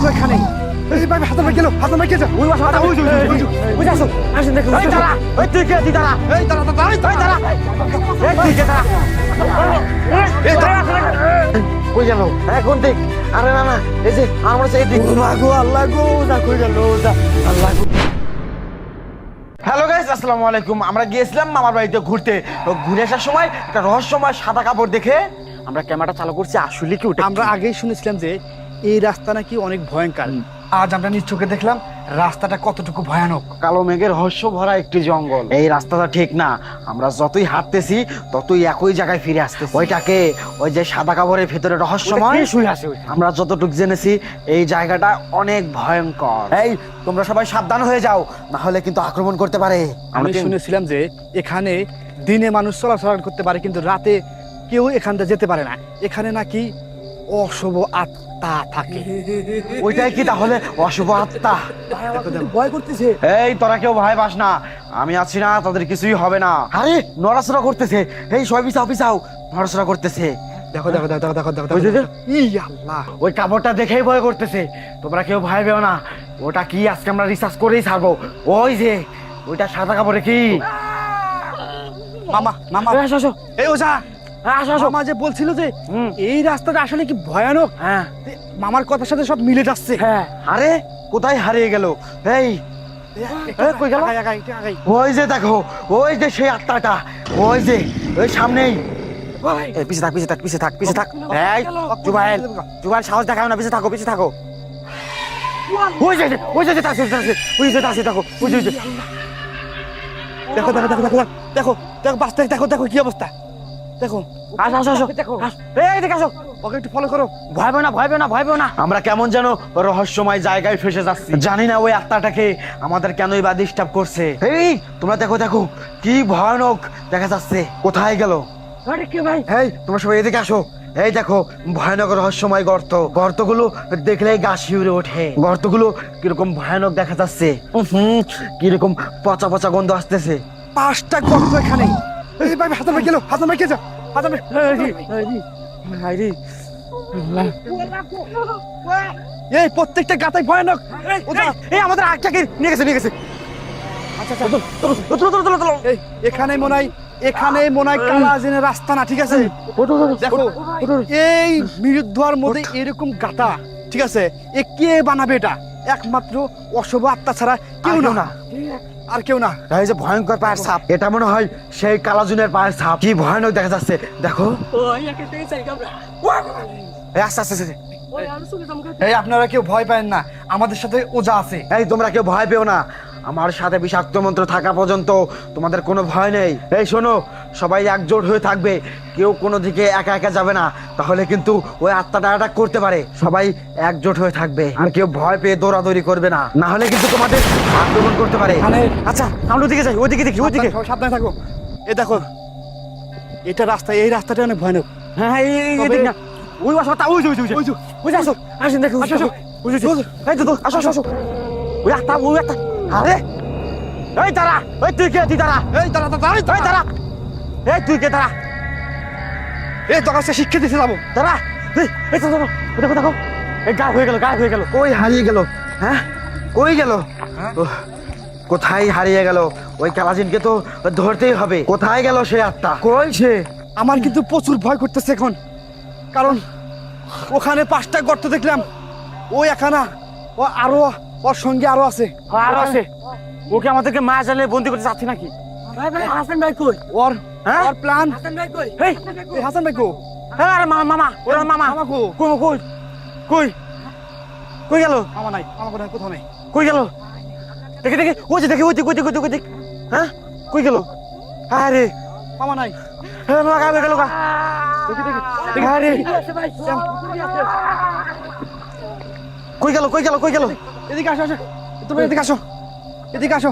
গর্ত এখানে। এই ভাই হাসান ভাই গেল, হাসান ভাই কে যা ওই বাসা ওই আসো আসেন দেখুন। এই দাঁড়া, ওই তুই কে? তুই দাঁড়া, এই দাঁড়া দাঁড়া এই দাঁড়া, এই তুই কে? দাঁড়া, এই দাঁড়া। কই গেল? কোন দিক? আরে না না, এই যে আমার এই দিক। আল্লাহ গো যা কই গেল যা আল্লাহ গো। হ্যালো গাইস, আসসালামু আলাইকুম। আমরা গিয়েছিলাম মামার বাড়িতে ঘুরতে। তো ঘুরে আসার সময় একটা রহস্যময় সাদা কাপড় দেখে আমরা ক্যামেরাটা চালু করছি। আসলে কি ওটা? আমরা আগেই শুনেছিলাম যে এই রাস্তা নাকি অনেক ভয়ঙ্কর। আজ আমরা নিজ চোখে দেখলাম রাস্তাটা কতটুকু ভয়ানক। কালো মেঘের রহস্য ভরা একটি জঙ্গল। এই রাস্তাটা ঠিক না। আমরা যতই হাঁটতেছি ততই একই জায়গায় ফিরে আসতেছি। ওইটাকে ওই যে সাদা কাপড়ের ভেতরে রহস্যময় শুয়ে আছে আমরা যতটুকু জেনেছি এই জায়গাটা অনেক ভয়ঙ্কর। এই তোমরা সবাই সাবধান হয়ে যাও, না হলে কিন্তু আক্রমণ করতে পারে। আমি শুনেছিলাম যে এখানে দিনে মানুষ চলাচল করতে পারে কিন্তু রাতে কেউ এখান থেকে যেতে পারে না। এখানে নাকি অশুভ আত্মা থাকে। ওইটাই কি তাহলে অশুভ আত্মা? ভয় করতেছে। এই তোরা কেউ ভয় পাস না, আমি আছি না, তাদের কিছুই হবে না। আরে নড়াচড়া করতেছে, এই সবাই পিছাও পিছাও, নড়াচড়া করতেছে। দেখো দেখো দেখো দেখো দেখো ওই যে, যে। ই আল্লাহ, ওই কাপড়টা দেখেই ভয় করতেছে। তোমরা কেউ ভয় পেও না, ওটা কি আজকে আমরা রিসার্চ করেই ছাড়বো। ওই যে ওইটা সাদা কাপড়ে কি? মামা মামা এই আসো আসো, এই ওজা আসো আসো। মামা যে বলছিল যে হুম। এই রাস্তাটা আসলে কি ভয়ানক, হ্যাঁ মামার কথার সাথে সব মিলে যাচ্ছে। হ্যাঁ। আরে কোথায় হারিয়ে গেল? এই এই, কই গেল? ওই যে দেখো, ওই যে সেই আত্মাটা, ওই যে ওই সামনেই। এই পিছে থাক, পিছে থাক, পিছে থাক, পিছে থাক। এই জুবাইল, জুবাইল সাহস দেখাও না, পিছে থাকো, পিছে থাকো। ওই যে ওই যে তাসি তাসি, ওই যে তাসি দেখো, ওই যে দেখো দেখো দেখো দেখো দেখো দেখো বাস্তে দেখো দেখো কি অবস্থা দেখো। আসো আসো আসো, এই দেখো আসো। ওকে একটু ফলো করো। ভয় পেও না, ভয় পেও না, ভয় পেও না। আমরা কেমন যেন রহস্যময় জায়গায় ফেসে যাচ্ছি। জানি না ওই আত্মাটাকে আমাদের কেনই বা ডিস্টার্ব করছে। এই তোমরা দেখো দেখো, কি ভয়ানক দেখা যাচ্ছে। কোথায় গেল? আরে কে ভাই? এই তোমরা সবাই এদিকে আসো। এই দেখো ভয়ানক রহস্যময় গর্ত। গর্তগুলো দেখলেই গা শিউরে ওঠে। গর্তগুলো কিরকম ভয়ানক দেখা যাচ্ছে। কিরকম পচা পচা গন্ধ আসতেছে। 5টা গর্ত এখানে। এই ভাই হাসান ভাই গেল, হাসান ভাই কে যা হাসান ভাই। এই প্রত্যেকটা গাতায় ভয়ানক। এই আমাদের আগটাকে নিয়ে গেছে, নিয়ে গেছে। আচ্ছা আচ্ছা এই এখানে মনে হয়, এখানে মনে হয় কালাজিনের রাস্তা না, ঠিক আছে? দেখো এই মৃত্যুর মধ্যে এরকম গাতা, ঠিক আছে? এ কে বানাবে এটা? একমাত্র অশুভ আত্মা ছাড়া কেউ না, আর কেউ না। এই যে ভয়ঙ্কর পায়ের ছাপ, এটা মনে হয় সেই কালাজুনের পায়ের ছাপ। কি ভয়ানক দেখা যাচ্ছে দেখো। এই আস্তে আস্তে আস্তে। এই আপনারা কেউ ভয় পাবেন না, আমাদের সাথে ওজা আছে। এই তোমরা কেউ ভয় পেও না, আমার সাথে বিষাক্ত মন্ত্র থাকা পর্যন্ত তোমাদের কোনো ভয় নেই। এই শোনো, সবাই একজোট হয়ে থাকবে, কেউ কোনো দিকে একা একা যাবে না, তাহলে কিন্তু ওই আত্মাটা অ্যাটাক করতে পারে। সবাই একজোট হয়ে থাকবে, আর কেউ ভয় পেয়ে দৌড়াদৌড়ি করবে না, না হলে কিন্তু তোমাদের আক্রমণ করতে পারে। আচ্ছা আমরা ওদিকে যাই, ওইদিকে দেখি, ওইদিকে। সাবধানে থাকো। এই দেখো এটা রাস্তা, এই রাস্তাটা অনেক ভয়ানক। হ্যাঁ এই দিক না, ওই বাসাটা, ওই যে ওই যে ওই যে ওই যে আসো, আসেন দেখো, আসো আসো, ওই যে এই তো আসো আসো আসো, ওই আত্মা, ওই আত্মা। আরে এই দাঁড়া, এই তুই কে? তুই দাঁড়া, এই দাঁড়া দাঁড়া এই দাঁড়া, এই তুই কে? দাঁড়া, এই তোর কাছে শিক্ষা দিতে যাবো। দাঁড়া। এই তো দেখো দেখো দেখো, এই গায়েব হয়ে গেল, গায়েব হয়ে গেল। কই হারিয়ে গেল? হ্যাঁ কই গেল? কোথায় হারিয়ে গেল? ওই কালাজিনকে তো ধরতেই হবে। কোথায় গেল সে আত্মা? কই সে? আমার কিন্তু প্রচুর ভয় করতেছে এখন, কারণ ওখানে 5টা গর্ত দেখলাম। ওই এখানা ও আরো, ওর সঙ্গে আরো আছে। আর আছে, ওকে আমাদেরকে মায়া জালে বন্দি করতে চাচ্ছি নাকি? হাসান ভাই কই? ওর হ্যাঁ? ওর প্ল্যান। হাসান ভাই কই? এই হাসান ভাই কো? হ্যাঁ আরে মামা, মামা ওরা মামা। মামা কো? কই কই কই কই গেল? মামা নাই, মামা কোথায়? কোথাও নাই। কই গেল? দেখে দেখে, ওই যে দেখে, ওই দিক, ওই দিক, ওই দিক, ওই দিক। হ্যাঁ কই গেল? আরে মামা নাই। হ্যাঁ মামা গায়েব হয়ে গেল গা। দেখি দেখি দেখে আরে কই গেল, কই গেল, কই গেল? এদিকে আসো, আসো তুমি এদিকে আসো, এদিকে আসো।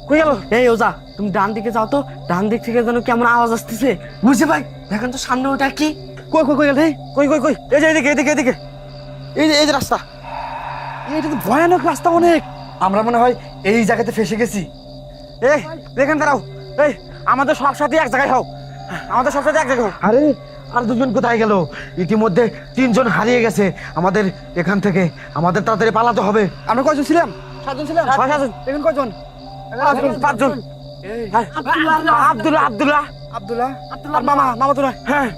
কই গেল? এই ওজা, তুমি ডান দিকে যাও তো, ডান দিক থেকে যেন কেমন আওয়াজ আসতেছে। বুঝে ভাই, দেখেন তো সামনে ওটা কি? কই কই কই গেল? কই কই কই, এই যে এদিকে, এদিকে, এদিকে, এই যে রাস্তা। এটা তো ভয়ানক রাস্তা অনেক। আমরা মনে হয় এই জায়গাতে ফেসে গেছি। এই দেখেন দাঁড়াও, এই আমাদের সব সাথে এক জায়গায় হোক, আমাদের সব সাথে এক জায়গায় হোক। আরে আর দুজন কোথায় গেল? ইতিমধ্যে 3 জন হারিয়ে গেছে আমাদের এখান থেকে। আমাদের তাড়াতাড়ি পালাতে হবে। আমরা কয়জন ছিলাম? 7 জন ছিলাম। 6-7 এখন কয়জন? 5 জন। এই, আব্দুল্লাহ আব্দুল্লাহ আর মামা তো নয়। হ্যাঁ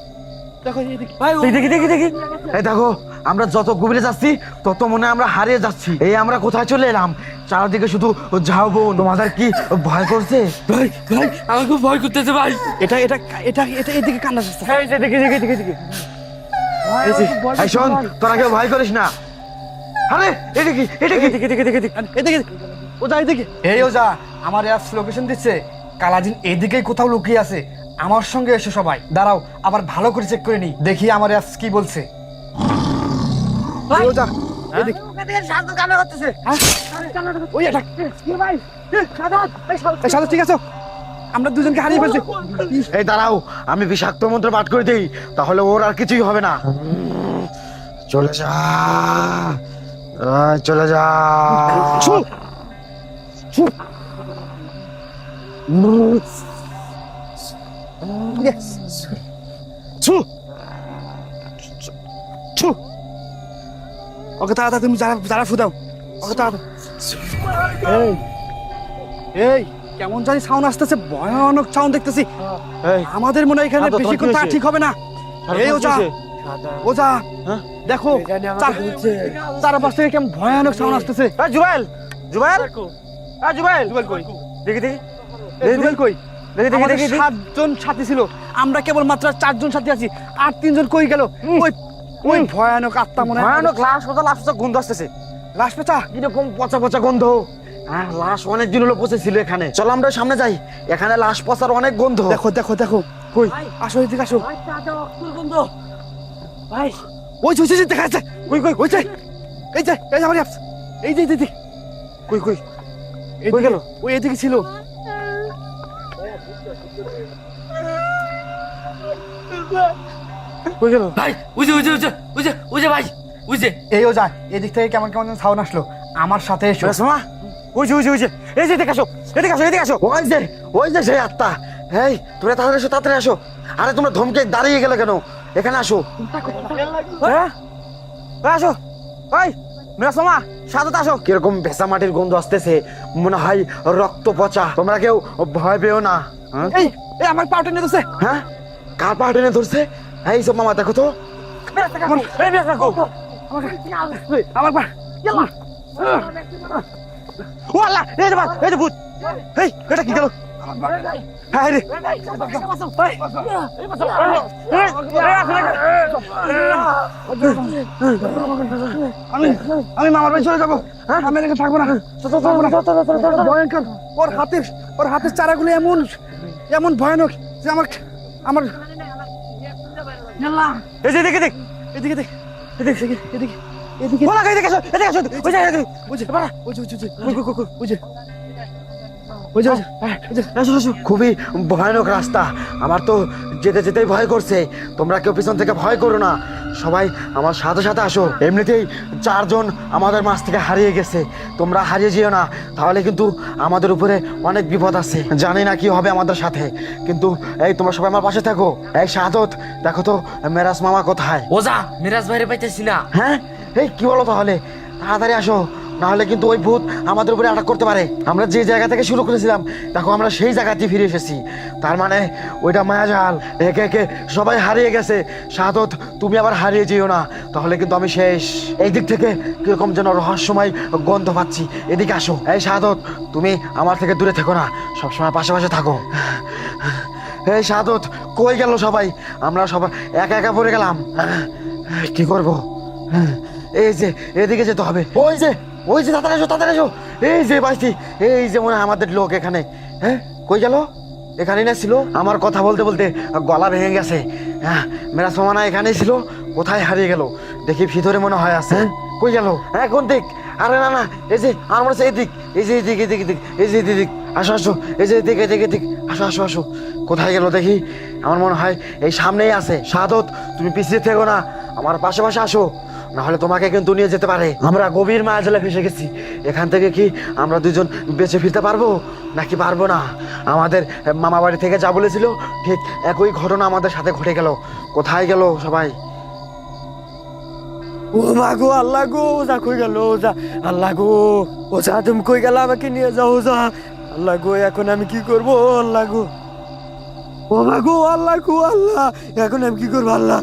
দেখো এদিকে। ভাই দেখি এই দেখো, আমরা যত গভীরে যাচ্ছি তত মনে হয় আমরা হারিয়ে যাচ্ছি। এই আমরা কোথায় চলে এলাম? চারদিকে শুধু ঝাউ। তোমাদের কি ভয় করছে? ভাই আমার খুব ভয় করতেছে ভাই। এটা এটা এটা এটা এদিকে কান্না আসছে। এই যে দেখি এই শোন, তোরা কেউ ভয় করিস না। আরে এদিকে এদিকে ওজা এদিকে। এই ওজা, আমার অ্যাপস লোকেশন দিচ্ছে। কালাজিন এদিকেই কোথাও লুকিয়ে আছে। আমার সঙ্গে এসো সবাই। দাঁড়াও, আবার ভালো করে চেক করে নি, দেখি আমার অ্যাপস কি বলছে। এই ওজা এদিকে। হ্যাঁ? ওই এটা। এই সাদা ঠিক আছে? আমরা দুজনকে হারিয়ে ফেলছি। এই দাঁড়াও, আমি বিষাক্ত মন্ত্র পাঠ করে দিই, তাহলে ওর আর কিছুই হবে না। চলে যা, চলে যা। ছু! ছু! Yes! ছু! ছু! ওকে তাড়াতাড়ি তুমি যারা ফুদাও। ওকে তাড়াতাড়ি। এই এই কেমন জানি সাউন্ড আসতেছে, ভয়ানক সাউন্ড দেখতেছি। এই আমাদের মনে হয় এখানে আদর, তোমার বেশিক্ষণ কি তা হয়েছে? ঠিক হবে না। এই ওজা ওজা হ্যাঁ? দেখো, চারপাশ থেকে কেমন ভয়ানক সাউন্ড আসতেছে। জুবাইল জুবাইল জুবাইল কই? দেখি এই জুবেল কই? দেখি আমাদের 7 জন সাথী ছিল, আমরা কেবল মাত্র 4 জন সাথী আছি। আর 3 জন কই গেল? ওই ওই ভয়ানক আত্মা মনে হয়। ভয়ানক লাশ গন্ধ আসতেছে। লাশ পেঁচা। কিরকম পচা পচা গন্ধ। হ্যাঁ, লাশ অনেক দিন হলো পচেছিল এখানে। চলো আমরা সামনে যাই, এখানে লাশ পচার অনেক গন্ধ। দেখো দেখো দেখো কই? আসো এদিকে আসো। ভাই ওই যে দেখা যাচ্ছে। কই ওই যে এই যে আমার অ্যাপস। এই যে দিদি কই কই গেল? ওই এদিকে ছিল। কই গেল? ভাই উজে ভাই উজে। এই ও যা, এদিক থেকে কেমন কেমন সাউন্ড আসলো। আমার সাথে এসো। শোনা, ওই যে এই যে এদিকে আসো। ওই যে সেই আত্মা। এই তোমরা তাড়াতাড়ি আসো। আরে তোমরা ধমকে দাঁড়িয়ে গেলে কেন? এখানে আসো। হ্যাঁ আসো। ওই মেরাসমা, সাদত আসো। কিরকম ভেসা মাটির গন্ধ আসতেছে, মনে হয় রক্ত পচা। তোমরা কেউ ভয় পেও না। হ্যাঁ? এই এই আমার পাউটা নিয়ে ধরছে। হ্যাঁ, কার পা টেনে ধরছে? এই সব মামা দেখো তো। আমার পা। ও আল্লাহ, এই যে ভূত। এই এটা কি গেল? হ্যাঁ রে, আমি মামার বাড়ি চলে যাবো। আমি এখানে থাকবো না। ভয়ঙ্কর। ওর হাতের চারাগুলো এমন ভয়ানক যে আমার এই যে এদিকে দেখ। এদিকে দেখ, এদিকে বলা এদিকে আসো, এদিকে আসো। ওই যে খুবই ভয়ানক রাস্তা। আমার তো যেতেই ভয় করছে। তোমরা কেউ পিছন থেকে ভয় করো না, সবাই আমার সাথে সাথে আসো। এমনিতেই 4 জন আমাদের মাঝ থেকে হারিয়ে গেছে। তোমরা হারিয়ে যেও না, তাহলে কিন্তু আমাদের উপরে অনেক বিপদ আছে। জানি না কি হবে আমাদের সাথে, কিন্তু এই তোমরা সবাই আমার পাশে থাকো। এই সাদত, দেখো তো মেরাজ মামা কোথায়? ওজা মিরাজ ভাইরে পাইতেছি না। হ্যাঁ, এই কি বলো? তাহলে তাড়াতাড়ি আসো, নাহলে কিন্তু ওই ভূত আমাদের উপরে অ্যাটাক করতে পারে। আমরা যে জায়গা থেকে শুরু করেছিলাম, দেখো আমরা সেই জায়গাতেই ফিরে এসেছি। তার মানে ওইটা মায়াজাল। একে একে সবাই হারিয়ে গেছে। সাদত, তুমি আবার হারিয়ে যেও না, তাহলে কিন্তু আমি শেষ। এই দিক থেকে কিরকম যেন রহস্যময় গন্ধ পাচ্ছি। এদিকে আসো। এই সাদত, তুমি আমার থেকে দূরে থেকো না, সবসময় পাশে থাকো। এই সাদত, কই গেল সবাই? আমরা সবাই একা একা পড়ে গেলাম। কি করব? এই যে এদিকে যেতে হবে। ওই যে তাড়াতাড়ি এসো। এই যে বাইছি, এই যে মনে হয় আমাদের লোক এখানে। হ্যাঁ, কই গেল? এখানেই না ছিল? আমার কথা বলতে বলতে গলা ভেঙে গেছে। হ্যাঁ, মেরা সমানা এখানেই ছিল, কোথায় হারিয়ে গেল? দেখি ভিতরে মনে হয় আছে। কই গেল? হ্যাঁ, কোন দিক? আরে না, এই যে আমার মনে হচ্ছে এদিক। এই যে এদিক। আসো। এই যে এদিক। আসো। কোথায় গেল দেখি? আমার মনে হয় এই সামনেই আছে। সাদত, তুমি পিছিয়ে থেকো না, আমার পাশে আসো। না হলে তোমাকে কিন্তু নিয়ে যেতে পারে। আমরা গভীর মায়াজালে ফেসে গেছি। এখান থেকে কি আমরা দুজন বেঁচে ফিরতে পারবো নাকি পারবো না? আমাদের মামা বাড়ি থেকে যা বলেছিল ঠিক একই ঘটনা আমাদের সাথে ঘটে গেল। কোথায় গেল সবাই? ও মা গো, আল্লাহ গো, ওজা কই গেল? ওজা, আল্লাহ গো, ওজা তুমি কই গেল? আমাকে নিয়ে যাও ওজা। আল্লাহ গো, এখন আমি কি করবো? আল্লাহ গো, ও মা গো, আল্লাহ গো, আল্লাহ, এখন আমি কি করবো? আল্লাহ